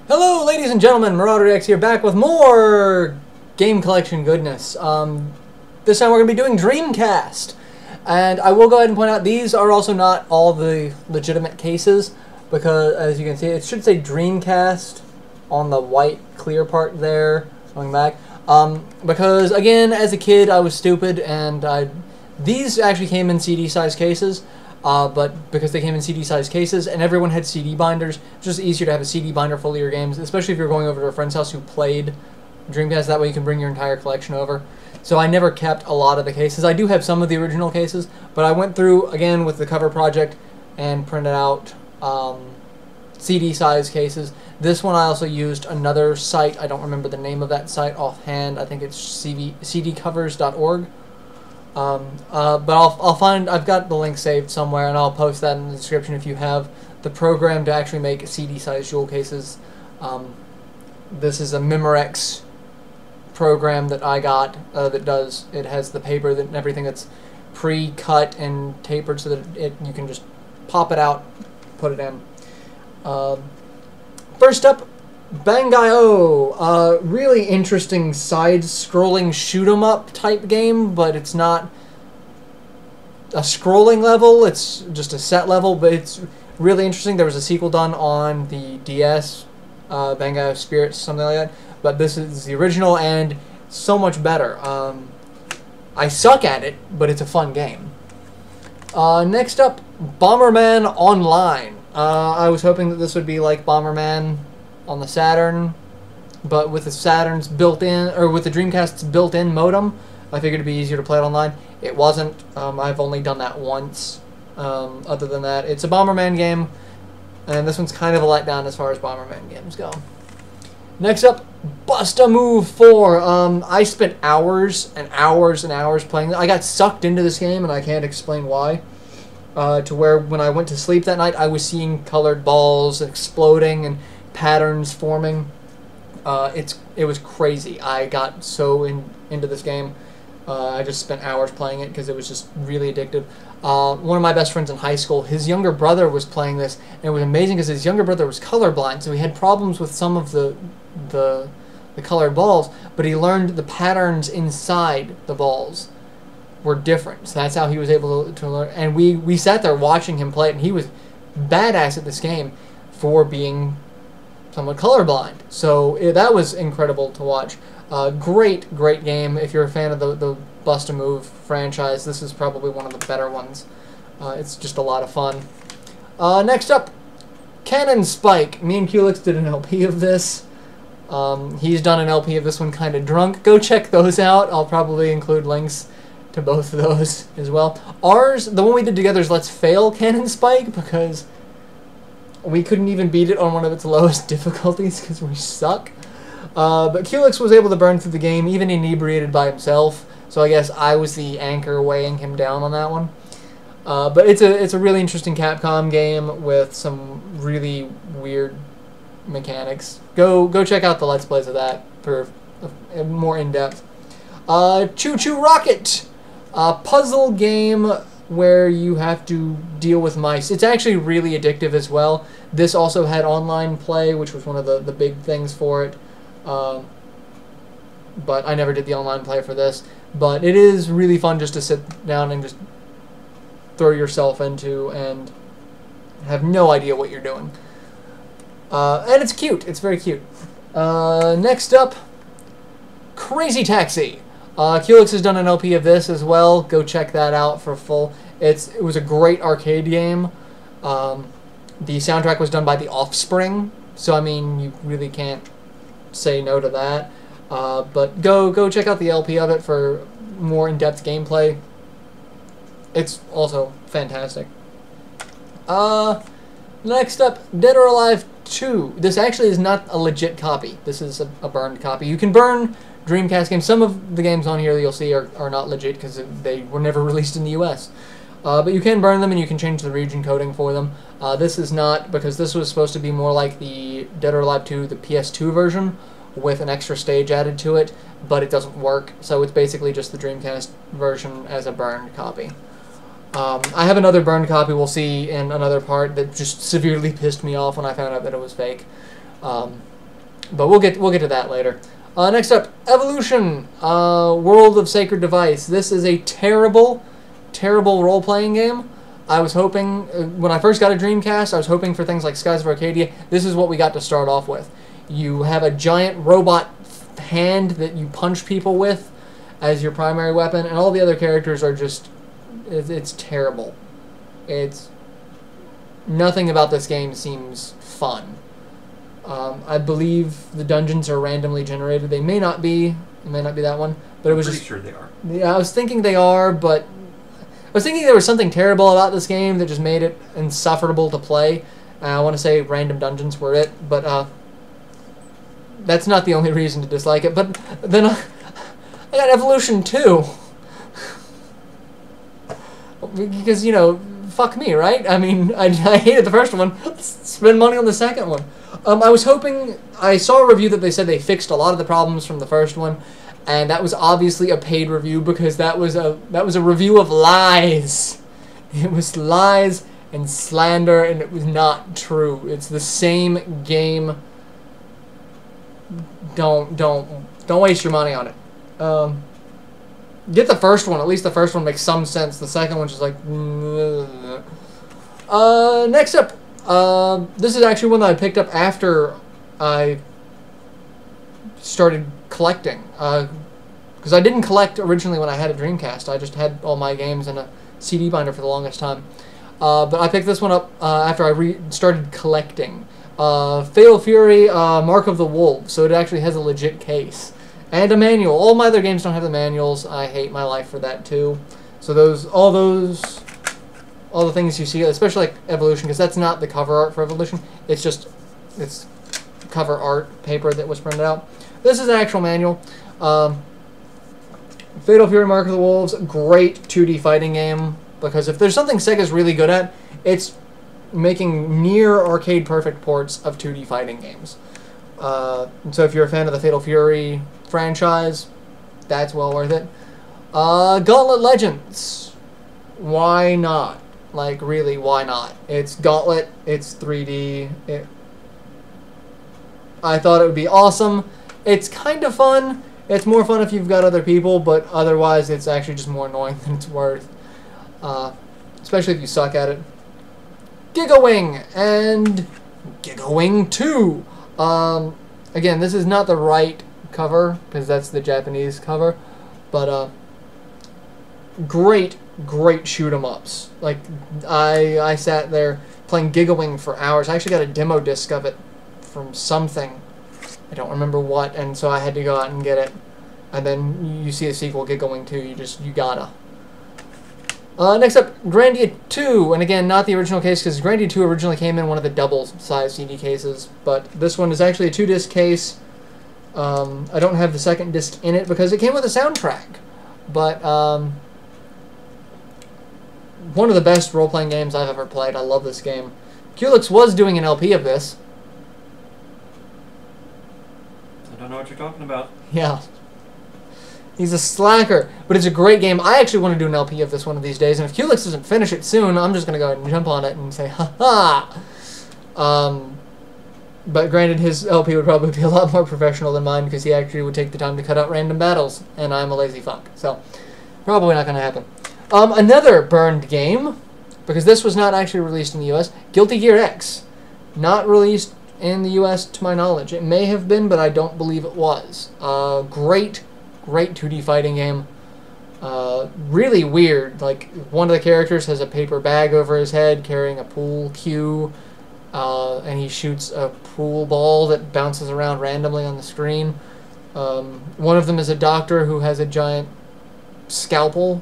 Hello, ladies and gentlemen, MarauderEX here, back with more game collection goodness. This time we're going to be doing Dreamcast. And I will go ahead and point out, these are also not all the legitimate cases, because, as you can see, it should say Dreamcast on the white clear part there, going back. Because, again, as a kid, I was stupid, and these actually came in CD-sized cases. But because they came in CD-sized cases and everyone had CD binders, it's just easier to have a CD binder full of your games, especially if you're going over to a friend's house who played Dreamcast. That way you can bring your entire collection over. So I never kept a lot of the cases. I do have some of the original cases, but I went through, again, with the cover project and printed out CD-sized cases. This one I also used another site. I don't remember the name of that site offhand. I think it's cdcovers.org. But I'll find, I've got the link saved somewhere, and I'll post that in the description if you have the program to actually make CD-sized jewel cases. This is a MarauderEX program that I got it has the paper and everything that's pre-cut and tapered so that you can just pop it out, put it in. First up, Gayo, really interesting side-scrolling shoot-'em-up type game, but it's not a scrolling level, it's just a set level, but it's really interesting. There was a sequel done on the DS, Gayo Spirits, something like that, but this is the original and so much better. I suck at it, but it's a fun game. Next up, Bomberman Online. I was hoping that this would be like Bomberman on the Saturn, but with the Saturn's built-in, or with the Dreamcast's built-in modem, I figured it'd be easier to play it online. It wasn't. I've only done that once. Other than that, it's a Bomberman game, and this one's kind of a letdown as far as Bomberman games go. Next up, Bust-A-Move 4. I spent hours and hours and hours playing. I got sucked into this game, and I can't explain why. To where when I went to sleep that night, I was seeing colored balls exploding and patterns forming. It was crazy. I got so into this game. I just spent hours playing it because it was just really addictive. One of my best friends in high school, his younger brother was playing this, and it was amazing because his younger brother was colorblind, so he had problems with some of the colored balls, but he learned the patterns inside the balls were different. So that's how he was able to learn. And we sat there watching him play it, and he was badass at this game for being somewhat colorblind. So that was incredible to watch. Great game. If you're a fan of the Bust-A-Move franchise, this is probably one of the better ones. It's just a lot of fun. Next up, Cannon Spike. Me and Culix did an LP of this. He's done an LP of this one kind of drunk. Go check those out. I'll probably include links to both of those as well. Ours, the one we did together, is Let's Fail Cannon Spike, because we couldn't even beat it on one of its lowest difficulties because we suck. But Culix was able to burn through the game, even inebriated by himself, so I guess I was the anchor weighing him down on that one. But it's a really interesting Capcom game with some really weird mechanics. Go check out the Let's Plays of that for more in-depth. Chu Chu Rocket! A puzzle game where you have to deal with mice. It's actually really addictive as well. This also had online play, which was one of the big things for it. But I never did the online play for this. But it is really fun just to sit down and just throw yourself into and have no idea what you're doing. And it's cute. It's very cute. Next up, Crazy Taxi. Culix has done an LP of this as well. Go check that out for full. It was a great arcade game. The soundtrack was done by The Offspring, so I mean, you really can't say no to that. But go check out the LP of it for more in-depth gameplay. It's also fantastic. Next up, Dead or Alive 2. This actually is not a legit copy. This is a burned copy. You can burn Dreamcast games. Some of the games on here that you'll see are not legit because they were never released in the US. But you can burn them, and you can change the region coding for them. This is not, because this was supposed to be more like the Dead or Alive 2, the PS2 version, with an extra stage added to it, but it doesn't work, so it's basically just the Dreamcast version as a burned copy. I have another burned copy we'll see in another part that just severely pissed me off when I found out that it was fake. But we'll get to that later. Next up, Evolution, World of Sacred Device. This is a terrible, terrible role-playing game. I was hoping, when I first got a Dreamcast, I was hoping for things like Skies of Arcadia. This is what we got to start off with. You have a giant robot hand that you punch people with as your primary weapon, and all the other characters are just... It's terrible. It's... Nothing about this game seems fun. I believe the dungeons are randomly generated. They may not be. It may not be that one. But it was pretty sure they are. Yeah, I was thinking they are, but... I was thinking there was something terrible about this game that just made it insufferable to play. I want to say random dungeons were it, but that's not the only reason to dislike it. But then I got Evolution 2. Because, you know, fuck me, right? I mean, I hated the first one. Let's spend money on the second one. I was hoping... I saw a review that they said they fixed a lot of the problems from the first one. And that was obviously a paid review because that was a review of lies. It was lies and slander, and it was not true. It's the same game. Don't waste your money on it. Get the first one. At least the first one makes some sense. The second one's just like... Next up, this is actually one that I picked up after I started collecting. Because I didn't collect originally when I had a Dreamcast. I just had all my games in a CD binder for the longest time. But I picked this one up after I started collecting. Fatal Fury, Mark of the Wolves. So it actually has a legit case. And a manual. All my other games don't have the manuals. I hate my life for that too. So all the things you see, especially like Evolution, because that's not the cover art for Evolution. It's cover art paper that was printed out. This is an actual manual. Fatal Fury, Mark of the Wolves, great 2D fighting game. Because if there's something Sega's really good at, it's making near arcade perfect ports of 2D fighting games. And so if you're a fan of the Fatal Fury franchise, that's well worth it. Gauntlet Legends. Why not? Like, really, why not? It's Gauntlet, it's 3D. I thought it would be awesome. It's kind of fun. It's more fun if you've got other people, but otherwise it's actually just more annoying than it's worth. Especially if you suck at it. Gigawing and Gigawing 2. Again, this is not the right cover, because that's the Japanese cover, but great shoot 'em ups. Like, I sat there playing Gigawing for hours. I actually got a demo disc of it from something. I don't remember what, and so I had to go out and get it. And then you see a sequel, Gigawing 2, you gotta. Next up, Grandia 2, and again, not the original case, because Grandia 2 originally came in one of the double-sized CD cases, but this one is actually a 2-disc case. I don't have the second disc in it, because it came with a soundtrack. But, one of the best role-playing games I've ever played. I love this game. Culex was doing an LP of this. I don't know what you're talking about. Yeah. He's a slacker, but it's a great game. I actually want to do an LP of this one of these days, and if Culex doesn't finish it soon, I'm just going to go ahead and jump on it and say, ha-ha! But granted, his LP would probably be a lot more professional than mine, because he actually would take the time to cut out random battles, and I'm a lazy fuck. So, probably not going to happen. Another burned game, because this was not actually released in the US, Guilty Gear X. Not released in the US to my knowledge. It may have been, but I don't believe it was. Great 2D fighting game. Really weird. Like, one of the characters has a paper bag over his head carrying a pool cue, and he shoots a pool ball that bounces around randomly on the screen. One of them is a doctor who has a giant scalpel.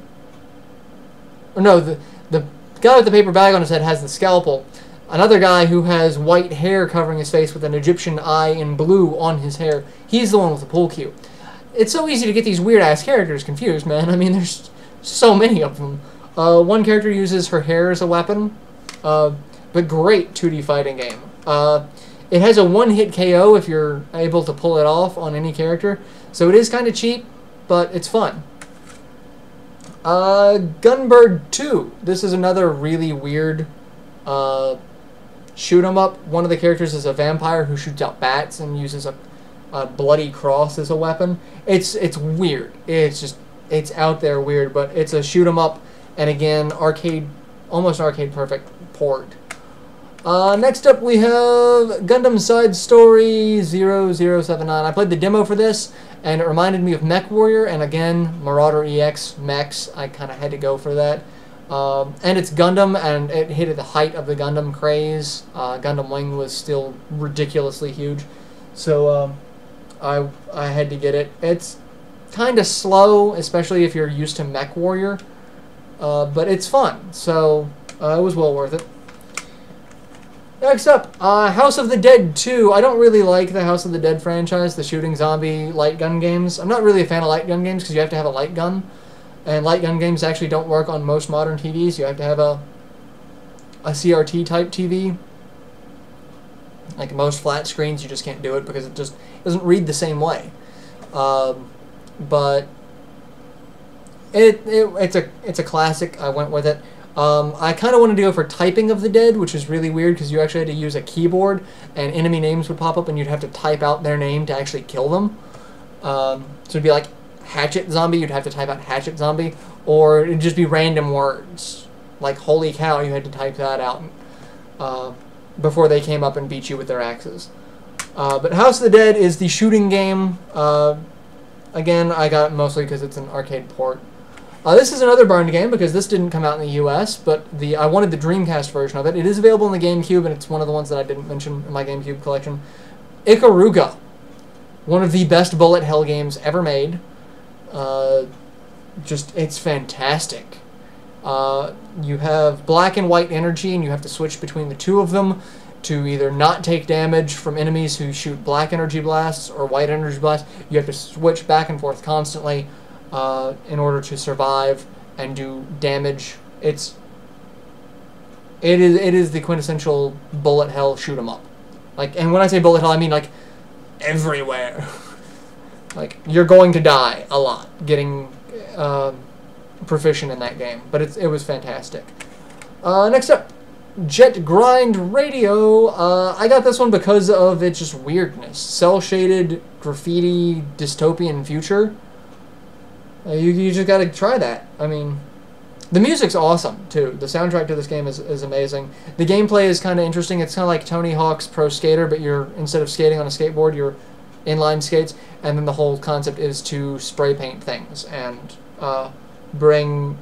Or no, the guy with the paper bag on his head has the scalpel. Another guy who has white hair covering his face with an Egyptian eye in blue on his hair. He's the one with the pool cue. It's so easy to get these weird-ass characters confused, man. I mean, there's so many of them. One character uses her hair as a weapon, but great 2D fighting game. It has a one-hit KO if you're able to pull it off on any character, so it is kind of cheap, but it's fun. Guttenberg 2. This is another really weird shoot 'em up. One of the characters is a vampire who shoots out bats and uses a Bloody Cross is a weapon. It's weird. It's out there weird, but it's a shoot 'em up, and again, almost arcade perfect port. Next up we have Gundam Story 0079. I played the demo for this, and it reminded me of Mech Warrior, and again, MarauderEX mechs. I kind of had to go for that. And it's Gundam, and it hit at the height of the Gundam craze. Gundam Wing was still ridiculously huge, so I had to get it. It's kind of slow, especially if you're used to Mech Warrior, but it's fun, so it was well worth it. Next up, House of the Dead 2. I don't really like the House of the Dead franchise, the shooting zombie light gun games. I'm not really a fan of light gun games because you have to have a light gun. And light gun games actually don't work on most modern TVs. You have to have a CRT type TV. Like most flat screens, you just can't do it because it just doesn't read the same way. But it's a classic. I went with it. I kind of wanted to go for Typing of the Dead, which is really weird because you actually had to use a keyboard and enemy names would pop up and you'd have to type out their name to actually kill them. So it'd be like Hatchet Zombie, you'd have to type out Hatchet Zombie, or it'd just be random words. Like Holy Cow, you had to type that out before they came up and beat you with their axes. But House of the Dead is the shooting game. Again, I got it mostly because it's an arcade port. This is another burned game because this didn't come out in the US, but I wanted the Dreamcast version of it. It is available in the GameCube, and it's one of the ones that I didn't mention in my GameCube collection. Ikaruga, one of the best bullet hell games ever made. It's fantastic. You have black and white energy, and you have to switch between the two of them to either not take damage from enemies who shoot black energy blasts or white energy blasts. You have to switch back and forth constantly in order to survive and do damage. It is the quintessential bullet hell shoot 'em up. And when I say bullet hell, I mean like everywhere. Like you're going to die a lot getting proficient in that game, but it was fantastic. Next up, Jet Grind Radio. I got this one because of its just weirdness. Cell-shaded graffiti dystopian future. You just gotta try that. I mean, the music's awesome, too. The soundtrack to this game is amazing. The gameplay is kind of interesting. It's kind of like Tony Hawk's Pro Skater, but instead of skating on a skateboard, you're inline skates, and then the whole concept is to spray paint things and bring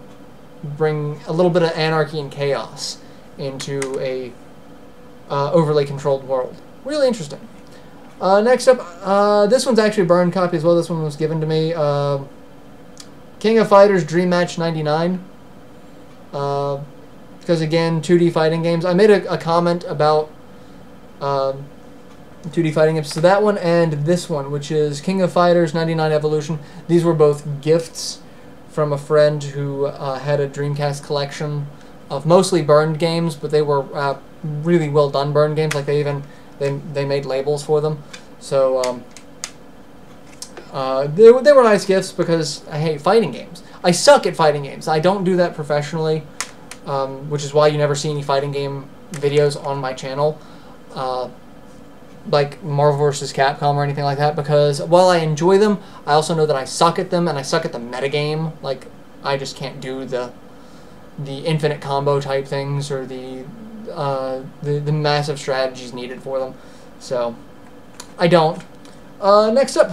a little bit of anarchy and chaos into a overly controlled world. Really interesting. Next up, this one's actually a burned copy as well. This one was given to me. King of Fighters Dream Match 99. Because again, 2D fighting games. I made a comment about 2D fighting games. So that one and this one, which is King of Fighters 99 Evolution. These were both gifts from a friend who had a Dreamcast collection of mostly burned games, but they were really well done burned games. Like they made labels for them. So they were nice gifts because I hate fighting games. I suck at fighting games. I don't do that professionally, which is why you never see any fighting game videos on my channel. Like Marvel vs. Capcom or anything like that, because while I enjoy them, I also know that I suck at them, and I suck at the metagame. Like, I just can't do the infinite combo type things or the massive strategies needed for them. So, I don't. Next up,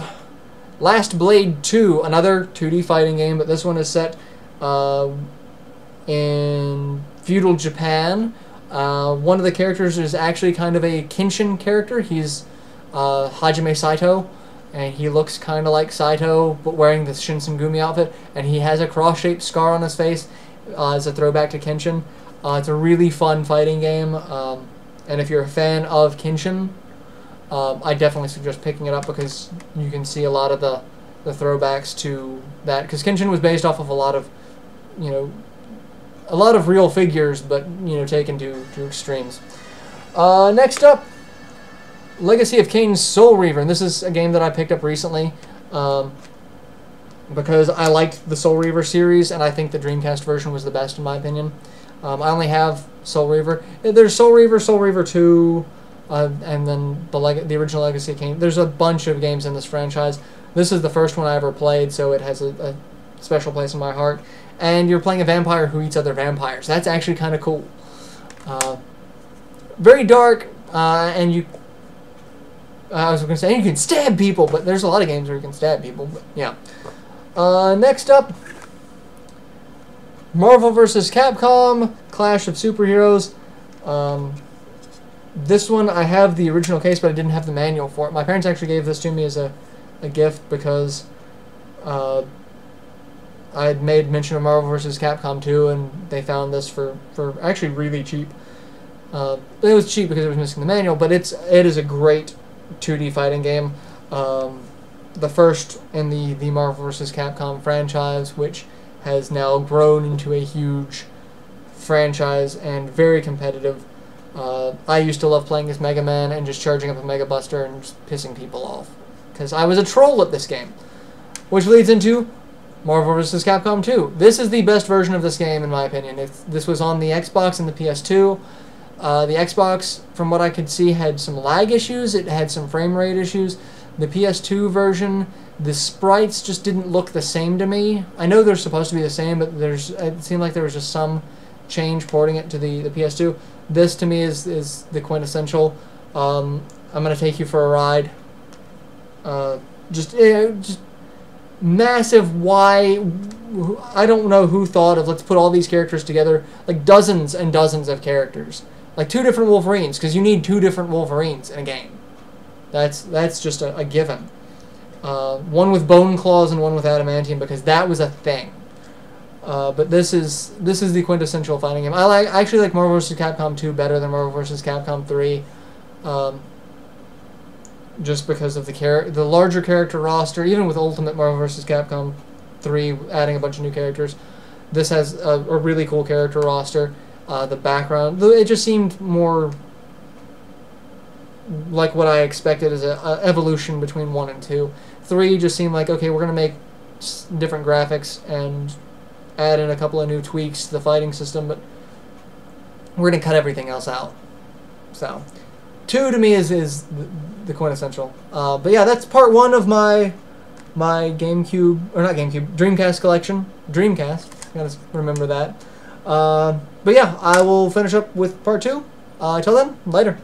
Last Blade 2, another 2D fighting game, but this one is set in feudal Japan. One of the characters is actually kind of a Kenshin character. He's Hajime Saito, and he looks kind of like Saito, but wearing the Shinsengumi outfit, and he has a cross-shaped scar on his face as a throwback to Kenshin. It's a really fun fighting game, and if you're a fan of Kenshin, I definitely suggest picking it up because you can see a lot of the throwbacks to that, because Kenshin was based off of a lot of real figures, but taken to extremes. Next up, Legacy of Kain's Soul Reaver, and this is a game that I picked up recently because I liked the Soul Reaver series, and I think the Dreamcast version was the best in my opinion. I only have Soul Reaver. There's Soul Reaver, Soul Reaver 2, and then the original Legacy Kain. There's a bunch of games in this franchise. This is the first one I ever played, so it has a special place in my heart. And you're playing a vampire who eats other vampires. That's actually kind of cool. Very dark, and you... I was going to say you can stab people, but there's a lot of games where you can stab people. But yeah. Next up, Marvel vs. Capcom, Clash of Superheroes. This one, I have the original case, but I didn't have the manual for it. My parents actually gave this to me as a gift because I had made mention of Marvel vs. Capcom 2, and they found this for actually really cheap. It was cheap because it was missing the manual, but it is a great 2D fighting game. The first in the Marvel vs. Capcom franchise, which has now grown into a huge franchise and very competitive. I used to love playing as Mega Man and just charging up a Mega Buster and just pissing people off, because I was a troll at this game. Which leads into Marvel vs. Capcom 2. This is the best version of this game, in my opinion. This was on the Xbox and the PS2. The Xbox, from what I could see, had some lag issues. It had some frame rate issues. The PS2 version, the sprites just didn't look the same to me. I know they're supposed to be the same, but it seemed like there was just some change porting it to the PS2. This, to me, is the quintessential. I'm going to take you for a ride. Just massive. Why? I don't know who thought of, let's put all these characters together. Like dozens and dozens of characters. Like 2 different Wolverines, because you need 2 different Wolverines in a game. That's just a given. One with bone claws and one with adamantium, because that was a thing. But this is the quintessential fighting game. I actually like Marvel vs. Capcom 2 better than Marvel vs. Capcom 3. Just because of the larger character roster. Even with Ultimate Marvel vs. Capcom 3 adding a bunch of new characters, this has a really cool character roster. The background, it just seemed more like what I expected as an evolution between 1 and 2. 3 just seemed like, okay, we're going to make different graphics and add in a couple of new tweaks to the fighting system, but we're going to cut everything else out. So 2 to me is the quintessential. But yeah, that's part 1 of my Dreamcast collection. Dreamcast, gotta remember that. But yeah, I will finish up with part 2. Till then, later.